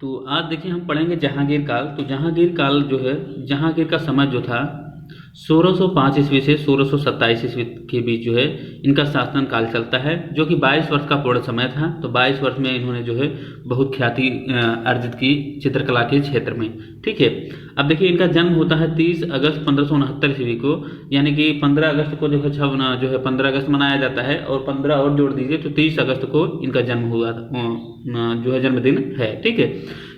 तो आज देखिए हम पढ़ेंगे जहांगीर काल। तो जहांगीर काल जो है, जहांगीर का समय जो था 1605 ईस्वी से 1627 ईस्वी के बीच जो है इनका शासन काल चलता है, जो कि 22 वर्ष का पूर्ण समय था। तो 22 वर्ष में इन्होंने जो है बहुत ख्याति अर्जित की चित्रकला के क्षेत्र में। ठीक है, अब देखिए इनका जन्म होता है 30 अगस्त 1569 ईस्वी को, यानी कि 15 अगस्त को जो है 15 अगस्त मनाया जाता है, और 15 और जोड़ दीजिए तो 30 अगस्त को इनका जन्म हुआ जो है जन्मदिन है। ठीक है,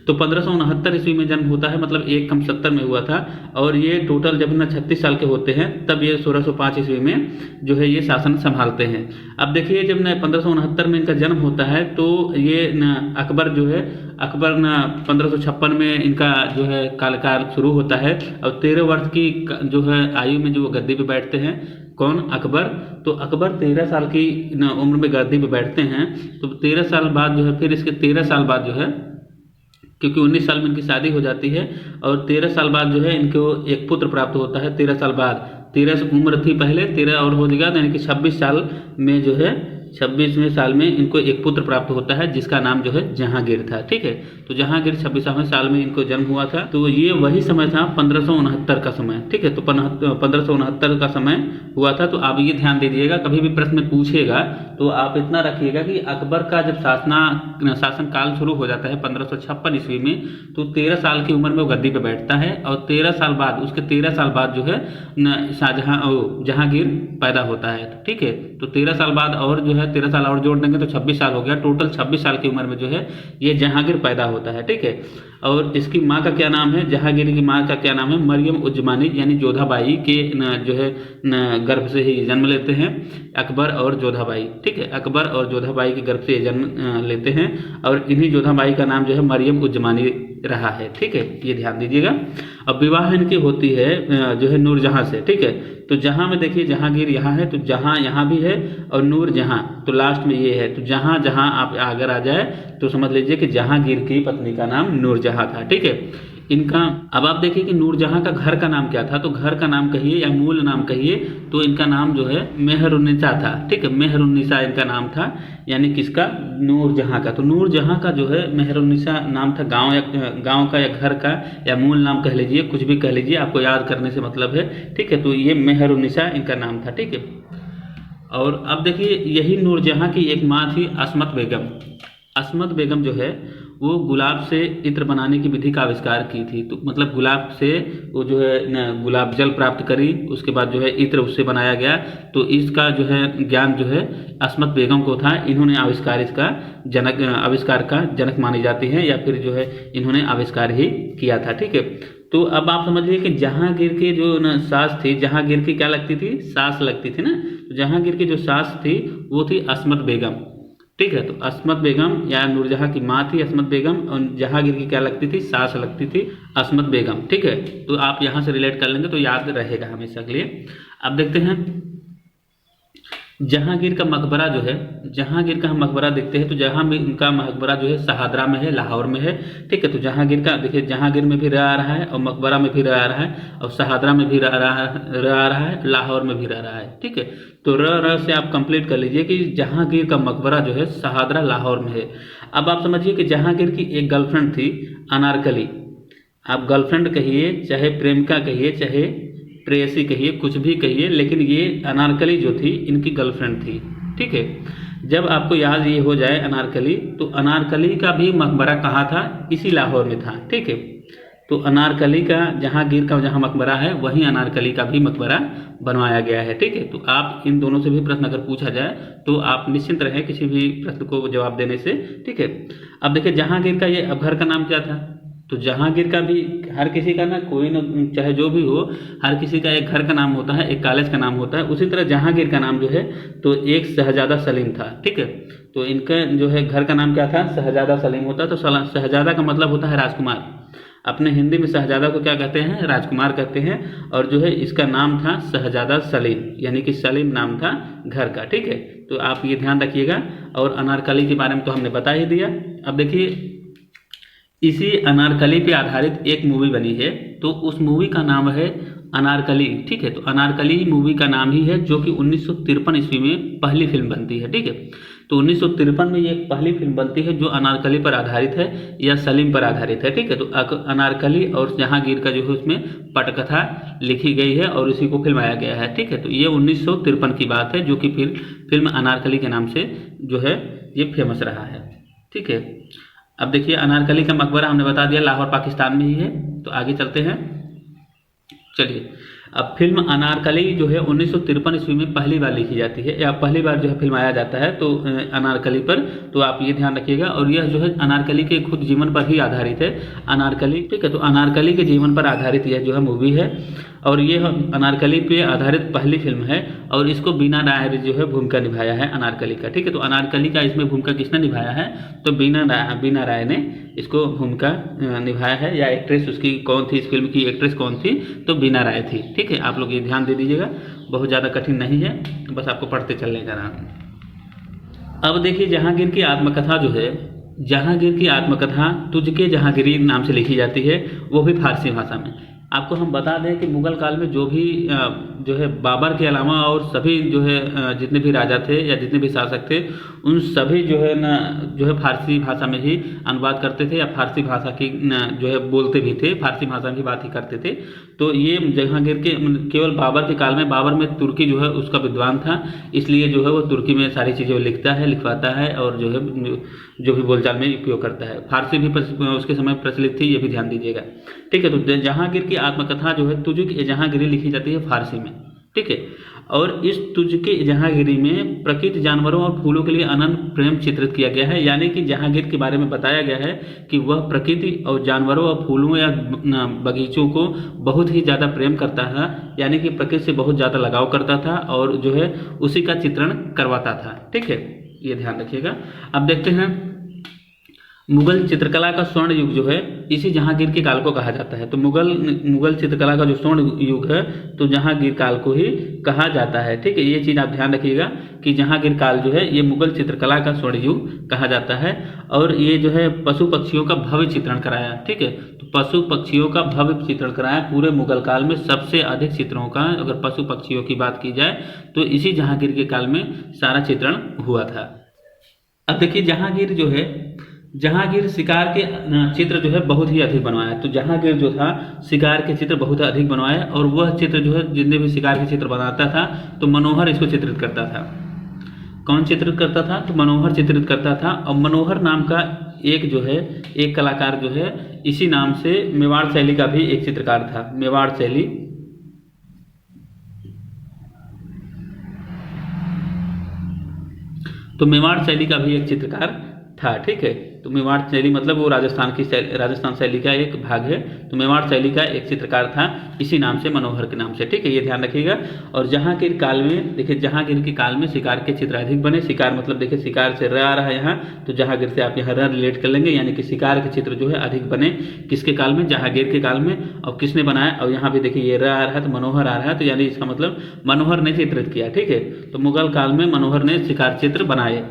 तो 1569 ईस्वी में जन्म होता है, मतलब 1 कम 70 में हुआ था। और ये टोटल जब ना 36 साल के होते हैं तब ये 1605 ईस्वी में जो है ये शासन संभालते हैं। अब देखिए जब न 1569 में इनका जन्म होता है तो ये न अकबर जो है, अकबर न 1556 में इनका जो है कार्यकाल शुरू होता है, और 13 वर्ष की जो है आयु में जो गद्दी पे बैठते हैं। कौन? अकबर। तो अकबर 13 साल की उम्र में गद्दी पे बैठते हैं। तो 13 साल बाद जो है, फिर इसके 13 साल बाद जो है, क्योंकि 19 साल में इनकी शादी हो जाती है, और 13 साल बाद जो है इनको एक पुत्र प्राप्त होता है। 13 साल बाद, 13 उम्र थी पहले, 13 और हो जाएगा, यानी कि 26 साल में जो है 26वें साल में इनको एक पुत्र प्राप्त होता है जिसका नाम जो है जहांगीर था। ठीक है, तो जहांगीर 26वें साल में इनको जन्म हुआ था। तो ये वही समय था 1569 का समय। ठीक है, तो 1569 का समय हुआ था। तो आप ये ध्यान दीजिएगा, कभी भी प्रश्न में पूछेगा तो आप इतना रखिएगा कि अकबर का जब शासन काल शुरू हो जाता है 1556 ईस्वी में, तो 13 साल की उम्र में वो गद्दी पे बैठता है, और 13 साल बाद, उसके 13 साल बाद जो है जहांगीर पैदा होता है। ठीक है, तो 13 साल बाद और जो है 13 साल और जोड़ देंगे तो 26 साल हो गया। टोटल 26 साल की उम्र में जो है ये जहांगीर पैदा होता है। ठीक है, और इसकी माँ का क्या नाम है? जहांगीर की माँ का क्या नाम है? मरियम उज़्ज़मानी, यानी जोधाबाई के जो है गर्भ से ही जन्म लेते हैं अकबर और जोधाबाई। ठीक है, अकबर और जोधाबाई के गर्भ से जन्म लेते हैं, और इन्हीं जोधाबाई का नाम जो है मरियम उज़्ज़मानी रहा है। ठीक है, ये ध्यान दीजिएगा। अब विवाह इनकी होती है जो है नूरजहां से। ठीक है, तो जहां में देखिए जहांगीर यहाँ है, तो जहां यहाँ भी है, और नूर जहां तो लास्ट में ये है। तो जहां जहां आप अगर आ जाए तो समझ लीजिए कि जहांगीर की पत्नी का नाम नूरजहां था। ठीक है, इनका अब आप देखिए कि नूरजहां का घर का नाम क्या था। तो घर का नाम कहिए या मूल नाम कहिए, तो इनका नाम जो है मेहरुन्निसा था। ठीक है, मेहरुन्निसा इनका नाम था, यानी किसका? नूरजहां का। तो नूरजहां का जो है मेहरुन्निसा नाम था, गांव का या घर का या मूल नाम कह लीजिए, कुछ भी कह लीजिए, आपको याद करने से मतलब है। ठीक है, तो ये मेहरुन्निसा इनका नाम था। ठीक है, और अब देखिए यही नूरजहां की एक माँ थी अस्मत बेगम। अस्मत बेगम जो है वो गुलाब से इत्र बनाने की विधि का आविष्कार की थी। तो मतलब गुलाब से वो जो है गुलाब जल प्राप्त करी, उसके बाद जो है इत्र उससे बनाया गया। तो इसका जो है ज्ञान जो है अस्मत बेगम को था। इन्होंने आविष्कार का जनक मानी जाती है, या फिर जो है इन्होंने आविष्कार ही किया था। ठीक है, तो अब आप समझिए कि जहांगीर की जो सास थी, जहांगीर की क्या लगती थी? सास लगती थी ना। तो जहांगीर की जो सास थी वो थी अस्मत बेगम। ठीक है, तो अस्मत बेगम या नूरजहां की माँ थी अस्मत बेगम, और जहांगीर की क्या लगती थी? सास लगती थी अस्मत बेगम। ठीक है, तो आप यहाँ से रिलेट कर लेंगे तो याद रहेगा हमेशा के लिए। अब देखते हैं जहांगीर का मकबरा जो है, जहांगीर का हम मकबरा देखते हैं। तो जहाँ में उनका मकबरा जो है शहादरा में है, लाहौर में है। ठीक है, तो जहांगीर का देखिए, जहांगीर में भी रह रहा है, और मकबरा में भी रह रहा है, और शहादरा में भी रह रहा है, लाहौर में भी रह रहा है। ठीक है, तो र से आप कंप्लीट कर लीजिए कि जहांगीर का मकबरा जो है शहादरा लाहौर में है। अब आप समझिए कि जहांगीर की एक गर्लफ्रेंड थी अनारकली। आप गर्लफ्रेंड कहिए, चाहे प्रेमिका कहिए, चाहे प्रेयसी कहिए, कुछ भी कहिए, लेकिन ये अनारकली जो थी इनकी गर्लफ्रेंड थी। ठीक है, जब आपको याद ये हो जाए अनारकली, तो अनारकली का भी मकबरा कहाँ था? इसी लाहौर में था। ठीक है, तो अनारकली का जहांगीर का जहाँ मकबरा है वहीं अनारकली का भी मकबरा बनवाया गया है। ठीक है, तो आप इन दोनों से भी प्रश्न अगर पूछा जाए तो आप निश्चिंत रहें किसी भी प्रश्न को जवाब देने से। ठीक है, अब देखिए जहांगीर का ये अब घर का नाम क्या था? तो जहांगीर का भी हर किसी का ना, कोई ना, चाहे जो भी हो, हर किसी का एक घर का नाम होता है, एक कॉलेज का नाम होता है। उसी तरह जहांगीर का नाम जो है तो एक शहजादा सलीम था। ठीक है, तो इनका जो है घर का नाम क्या था? शहजादा सलीम होता है। तो शहजादा का मतलब होता है राजकुमार। अपने हिंदी में शहजादा को क्या कहते हैं? राजकुमार कहते हैं। और जो है इसका नाम था शहजादा सलीम, यानी कि सलीम नाम था घर का। ठीक है, तो आप ये ध्यान रखिएगा। और अनारकली के बारे में तो हमने बता ही दिया। अब देखिए इसी अनारकली पे आधारित एक मूवी बनी है, तो उस मूवी का नाम है अनारकली, ठीक है। तो अनारकली मूवी का नाम ही है, जो कि 1953 ईस्वी में पहली फिल्म बनती है, ठीक है। तो 1953 में ये पहली फिल्म बनती है जो अनारकली पर आधारित है या सलीम पर आधारित है, ठीक है। तो अनारकली और जहांगीर का जो है उसमें पटकथा लिखी गई है और इसी को फिल्माया गया है, ठीक है। तो ये 1953 की बात है, जो कि फिल्म अनारकली के नाम से जो है ये फेमस रहा है, ठीक है। अब देखिए अनारकली का मकबरा हमने बता दिया लाहौर पाकिस्तान में ही है। तो आगे चलते हैं, चलिए। अब फिल्म अनारकली जो है 1953 ईस्वी में पहली बार लिखी जाती है या पहली बार जो है फिल्माया जाता है तो अनारकली पर। तो आप ये ध्यान रखिएगा, और यह जो है अनारकली के खुद जीवन पर ही आधारित है अनारकली, ठीक है। तो अनारकली के जीवन पर आधारित यह जो है मूवी है, और ये अनारकली पे आधारित पहली फिल्म है, और इसको बीना राय ने जो है भूमिका निभाया है अनारकली का, ठीक है। तो अनारकली का इसमें भूमिका किसने निभाया है, तो बीना राय ने इसको भूमिका निभाया है, या एक्ट्रेस उसकी कौन थी, इस फिल्म की एक्ट्रेस कौन थी, तो बीना राय थी, ठीक है। आप लोग ये ध्यान दे दीजिएगा, बहुत ज़्यादा कठिन नहीं है, बस आपको पढ़ते चलने का नाम। अब देखिए जहांगीर की आत्मकथा जो है, जहांगीर की आत्मकथा तुझके जहांगीरी नाम से लिखी जाती है, वो भी फारसी भाषा में। आपको हम बता दें कि मुगल काल में जो भी जो है बाबर के अलावा और सभी जो है जितने भी राजा थे या जितने भी शासक थे, उन सभी जो है ना जो है फारसी भाषा में ही अनुवाद करते थे, या फारसी भाषा की जो है बोलते भी थे, फारसी भाषा में ही बात ही करते थे। तो ये जहांगीर के केवल बाबर के काल में, बाबर में तुर्की जो है उसका विद्वान था, इसलिए जो है वो तुर्की में सारी चीज़ें लिखता है, लिखवाता है, और जो है जो भी बोलचाल में उपयोग करता है। फारसी भी उसके समय प्रचलित थी, ये भी ध्यान दीजिएगा, ठीक है। तो जहांगीर की आत्मकथा जो है तुझके जहांगीरी लिखी जाती है फारसी में, ठीक है। और इस तुझके जहांगीरी में प्रकृति, जानवरों और फूलों के लिए अनन्य प्रेम चित्रित किया गया है, यानी कि जहांगीर के बारे में बताया गया है कि वह प्रकृति और जानवरों और फूलों या बगीचों को बहुत ही ज़्यादा प्रेम करता था, यानी कि प्रकृति से बहुत ज़्यादा लगाव करता था, और जो है उसी का चित्रण करवाता था, ठीक है। ये ध्यान रखिएगा। अब देखते हैं मुगल चित्रकला का स्वर्ण युग जो है इसी जहांगीर के काल को कहा जाता है। तो मुगल चित्रकला का जो स्वर्ण युग है तो जहांगीर काल को ही कहा जाता है, ठीक है। ये चीज़ आप ध्यान रखिएगा कि जहांगीर काल जो है ये मुगल चित्रकला का स्वर्ण युग कहा जाता है, और ये जो है पशु पक्षियों का भव्य चित्रण कराया, ठीक है। तो पशु पक्षियों का भव्य चित्रण कराया पूरे मुगल काल में। सबसे अधिक चित्रों का अगर पशु पक्षियों की बात की जाए तो इसी जहांगीर के काल में सारा चित्रण हुआ था। अब देखिए जहांगीर शिकार के चित्र जो है बहुत ही अधिक बनवाया। तो जहांगीर जो था शिकार के चित्र बहुत अधिक बनवाए, और वह चित्र जो है जितने भी शिकार के चित्र बनाता था तो मनोहर इसको चित्रित करता था। कौन चित्रित करता था, तो मनोहर चित्रित करता था। और मनोहर नाम का एक कलाकार जो है इसी नाम से मेवाड़ शैली का भी एक चित्रकार था। मेवाड़ शैली, तो मेवाड़ शैली का भी एक चित्रकार था, ठीक है। तो मेवाड़ शैली मतलब वो राजस्थान शैली का एक भाग है। तो मेवाड़ शैली का एक चित्रकार था इसी नाम से, मनोहर के नाम से, ठीक है। ये ध्यान रखिएगा। और जहांगीर काल में देखिए, जहांगीर के काल में शिकार के चित्र अधिक बने। शिकार मतलब देखिए शिकार से र आ रहा है यहाँ, तो जहांगीर से आप यहाँ र रिलेट कर लेंगे, यानी कि शिकार के चित्र जो है अधिक बने किसके काल में, जहांगीर के काल में। और किसने बनाया, और यहाँ भी देखिए ये र आ रहा है तो मनोहर आ रहा है, तो यानी इसका मतलब मनोहर ने चित्रित किया, ठीक है। तो मुगल काल में मनोहर ने शिकार चित्र बनाए।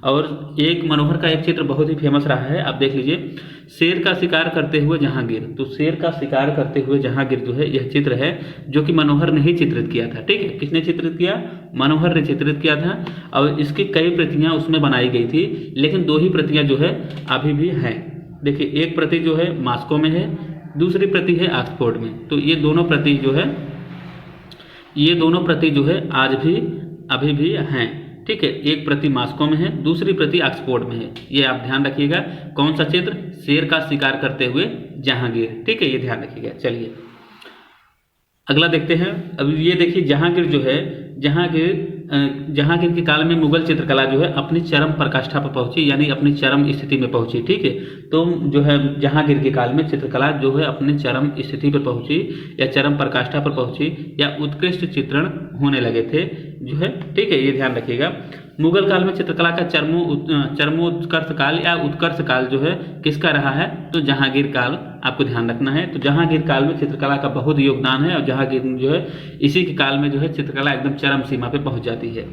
और एक मनोहर का एक चित्र बहुत ही फेमस रहा है, आप देख लीजिए, शेर का शिकार करते हुए जहांगीर। तो शेर का शिकार करते हुए जहांगीर जो है यह चित्र है जो कि मनोहर ने ही चित्रित किया था, ठीक है। किसने चित्रित किया, मनोहर ने चित्रित किया था। और इसकी कई प्रतियां उसमें बनाई गई थी, लेकिन 2 ही प्रतियां जो है अभी भी हैं। देखिए एक प्रति जो है मॉस्को में है, दूसरी प्रति है ऑक्सफोर्ड में। तो ये दोनों प्रति जो है आज भी अभी भी हैं, ठीक है। एक प्रति मॉस्को में है, दूसरी प्रति ऑक्सफोर्ड में है। ये आप ध्यान रखिएगा। कौन सा चित्र, शेर का शिकार करते हुए जहांगीर, ठीक है। ये ध्यान रखिएगा। चलिए अगला देखते हैं। अब ये देखिए जहांगीर जो है, जहांगीर के काल में मुगल चित्रकला जो है अपनी चरम पराकाष्ठा पर पहुंची, यानी अपनी चरम स्थिति में पहुंची, ठीक है। तो जो है जहांगीर के काल में चित्रकला जो है अपनी चरम स्थिति पर पहुंची, या चरम पराकाष्ठा पर पहुंची, या उत्कृष्ट चित्रण होने लगे थे जो है, ठीक है। ये ध्यान रखिएगा। मुगल काल में चित्रकला का चरमोत्कर्ष काल या उत्कर्ष काल जो है किसका रहा है, तो जहांगीर काल आपको ध्यान रखना है। तो जहांगीर काल में चित्रकला का बहुत योगदान है, और जहांगीर जो है इसी के काल में जो है चित्रकला एकदम चरम सीमा पे पहुंच जाती है।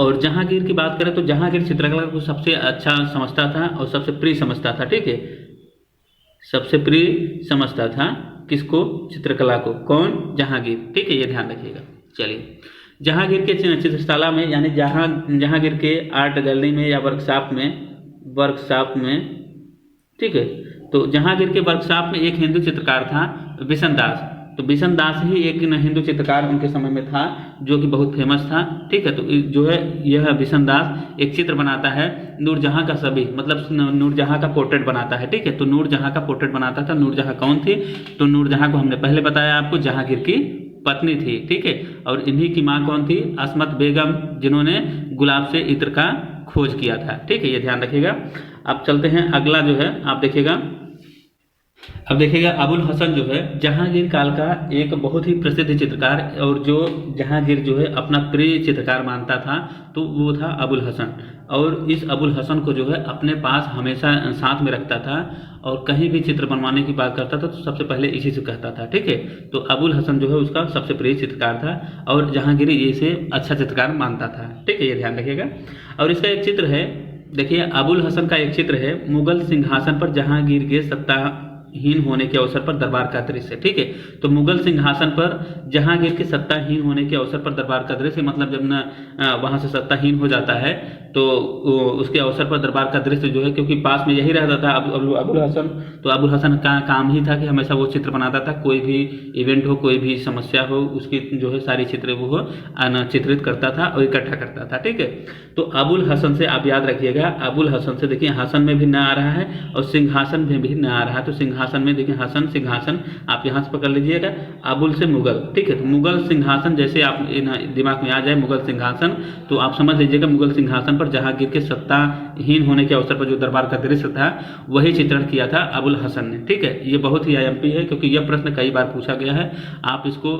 और जहांगीर की बात करें तो जहांगीर चित्रकला को सबसे अच्छा समझता था और सबसे प्रिय समझता था, ठीक है। सबसे प्रिय समझता था किसको? चित्रकला को। कौन? जहांगीर। ठीक है, ये ध्यान रखिएगा। चलिए, जहांगीर के चित्रशाला में यानी जहांगीर के आर्ट गैलरी में या वर्कशॉप में, ठीक है, तो जहांगीर के वर्कशॉप में एक हिंदू चित्रकार था बिशन दास। तो बिशन दास ही एक हिंदू चित्रकार उनके समय में था जो कि बहुत फेमस था। ठीक है, तो जो है यह बिशन दास एक चित्र बनाता है नूरजहां का सभी, मतलब नूरजहां का पोर्ट्रेट बनाता है। ठीक है, तो नूरजहां का पोर्ट्रेट बनाता था। नूरजहां कौन थी? तो नूरजहां को हमने पहले बताया आपको, जहांगीर की पत्नी थी। ठीक है, और इन्हीं की माँ कौन थी? असमत बेगम, जिन्होंने गुलाब से इत्र का खोज किया था। ठीक है, ये ध्यान रखिएगा। अब चलते हैं अगला जो है, आप देखिएगा, अब देखिएगा अबुल हसन जो है जहांगीर काल का एक बहुत ही प्रसिद्ध चित्रकार, और जो जहांगीर जो है अपना प्रिय चित्रकार मानता था, तो वो था अबुल हसन। और इस अबुल हसन को जो है अपने पास हमेशा साथ में रखता था, और कहीं भी चित्र बनवाने की बात करता था तो सबसे पहले इसी से कहता था। ठीक है, तो अबुल हसन जो है उसका सबसे प्रिय चित्रकार था, और जहांगीर इसे अच्छा चित्रकार मानता था। ठीक है, ये ध्यान रखिएगा। और इसका एक चित्र है, देखिए अबुल हसन का एक चित्र है, मुगल सिंहासन पर जहांगीर के सत्ताहीन होने के अवसर पर दरबार का दृश्य। ठीक है, तो मुगल सिंहासन पर जहांगीर के सत्ताहीन होने के अवसर पर दरबार का दृश्य, मतलब जब न वहां से सत्ताहीन हो जाता है तो उसके अवसर पर दरबार का दृश्य जो है, क्योंकि पास में यही रहता था अबुल हसन, तो अबुल हसन का काम ही था कि हमेशा वो चित्र बनाता था। कोई भी इवेंट हो, कोई भी समस्या हो, उसकी जो है सारी चित्र वो चित्रित करता था और इकट्ठा करता था। ठीक है, तो अबुल हसन से आप याद रखिएगा, अबुल हसन से देखिए हसन में भी न आ रहा है और सिंहासन में भी न आ रहा है। तो सिंहासन में देखिए हसन सिंहासन, आप यहाँ से पकड़ लीजिएगा, अबुल से मुगल। ठीक है, तो मुगल सिंहासन जैसे आप दिमाग में आ जाए मुगल सिंहासन, तो आप समझ लीजिएगा मुगल सिंहासन पर जहांगीर के सत्ताहीन होने के अवसर पर जो दरबार का दृश्य था वही चित्रण किया था अबुल हसन ने। ठीक है, ये बहुत ही आईएमपी है क्योंकि यह प्रश्न कई बार पूछा गया है। आप इसको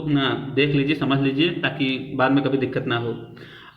देख लीजिए, समझ लीजिए, ताकि बाद में कभी दिक्कत ना हो।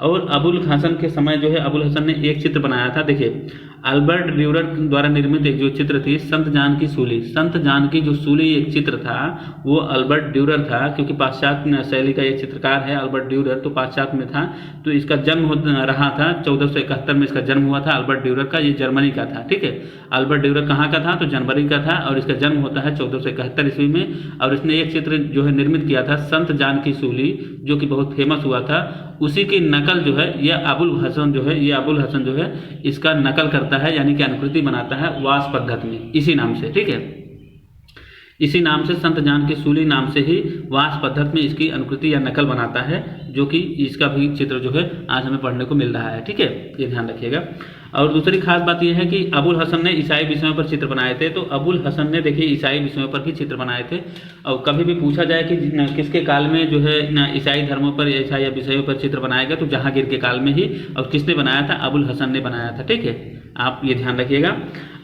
और अबुल हसन के समय जो है अबुल हसन ने एक चित्र बनाया था, देखिए अल्बर्ट ड्यूरर द्वारा निर्मित एक जो चित्र थी संत जानकी सूली। संत जानकी जो सूली एक चित्र था वो अल्बर्ट ड्यूरर था, क्योंकि पाश्चात्य शैली का ये चित्रकार है अल्बर्ट ड्यूरर, तो पाश्चात्य में था। तो इसका जन्म रहा था 1471 में इसका जन्म हुआ था अल्बर्ट ड्यूरर का, ये जर्मनी का था। ठीक है, अल्बर्ट ड्यूरर कहाँ का था? तो जर्मनी का था, और इसका जन्म होता है 1471 ईस्वी में। और इसने एक चित्र जो है निर्मित किया था संत जानकी सूली, जो कि बहुत फेमस हुआ था। उसी की नकल जो है ये अबुल हसन जो है इसका नकल करता है, यानी कि अनुकृति बनाता है वास पद्धति में, इसी नाम से। ठीक है, इसी नाम से संत जानकी सूली नाम से ही वास पद्धति में इसकी अनुकृति या नकल बनाता है, जो कि इसका भी चित्र जो है आज हमें पढ़ने को मिल रहा है। ठीक है, ये ध्यान रखिएगा। और दूसरी खास बात यह है कि अबुल हसन ने ईसाई विषयों पर चित्र बनाए थे। तो अबुल हसन ने देखिए ईसाई विषयों पर भी चित्र बनाए थे। और कभी भी पूछा जाए कि किसके काल में जो है ईसाई धर्मों पर, ईसाई विषयों पर चित्र बनाया गया, तो जहांगीर के काल में ही। और किसने बनाया था? अबुल हसन ने बनाया था। ठीक है, आप ये ध्यान रखिएगा।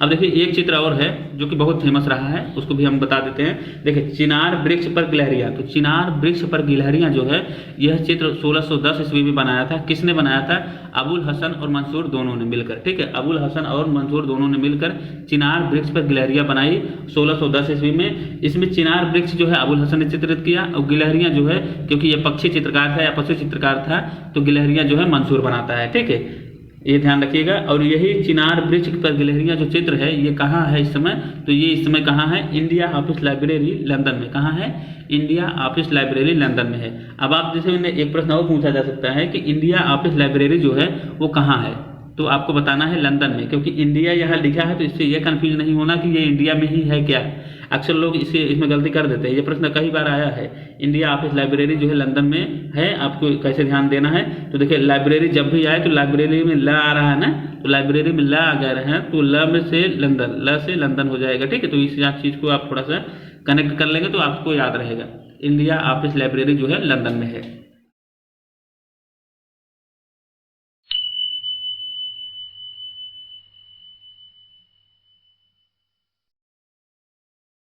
अब देखिए एक चित्र और है जो कि बहुत फेमस रहा है, उसको भी हम बता देते हैं। देखिए चिनार वृक्ष पर गिलहरियां, तो चिनार वृक्ष पर गिलहरियां जो है यह चित्र 1610 ईस्वी में बनाया था। किसने बनाया था? अबुल हसन और मंसूर दोनों ने मिलकर। ठीक है, अबुल हसन और मंसूर दोनों ने मिलकर चिनार वृक्ष पर गिलहरियां बनाई 1610 ईस्वी में। इसमें चिनार वृक्ष जो है अबुल हसन ने चित्रित किया, और गिलहरियां जो है, क्योंकि यह पक्षी चित्रकार था या पशु चित्रकार था, तो गिलहरियां जो है मंसूर बनाता है। ठीक है, ये ध्यान रखिएगा। और यही चिनार वृक्ष पर गिलहरियां जो चित्र है ये कहाँ है इस समय? तो ये इस समय कहाँ है? इंडिया ऑफिस लाइब्रेरी लंदन में। कहाँ है? इंडिया ऑफिस लाइब्रेरी लंदन में है। अब आप जैसे एक प्रश्न और पूछा जा सकता है कि इंडिया ऑफिस लाइब्रेरी जो है वो कहाँ है, तो आपको बताना है लंदन में, क्योंकि इंडिया यहाँ लिखा है तो इससे यह कंफ्यूज नहीं होना कि ये इंडिया में ही है क्या। अक्सर लोग इसमें गलती कर देते हैं। ये प्रश्न कई बार आया है। इंडिया ऑफिस लाइब्रेरी जो है लंदन में है, आपको कैसे ध्यान देना है? तो देखिए लाइब्रेरी जब भी आए तो लाइब्रेरी में ल आ रहा है ना, तो लाइब्रेरी में ल आ गया है तो ल में से लंदन, ल से लंदन हो जाएगा। ठीक है, तो इस चीज़ को आप थोड़ा सा कनेक्ट कर लेंगे तो आपको याद रहेगा। इंडिया ऑफिस लाइब्रेरी जो है लंदन में है।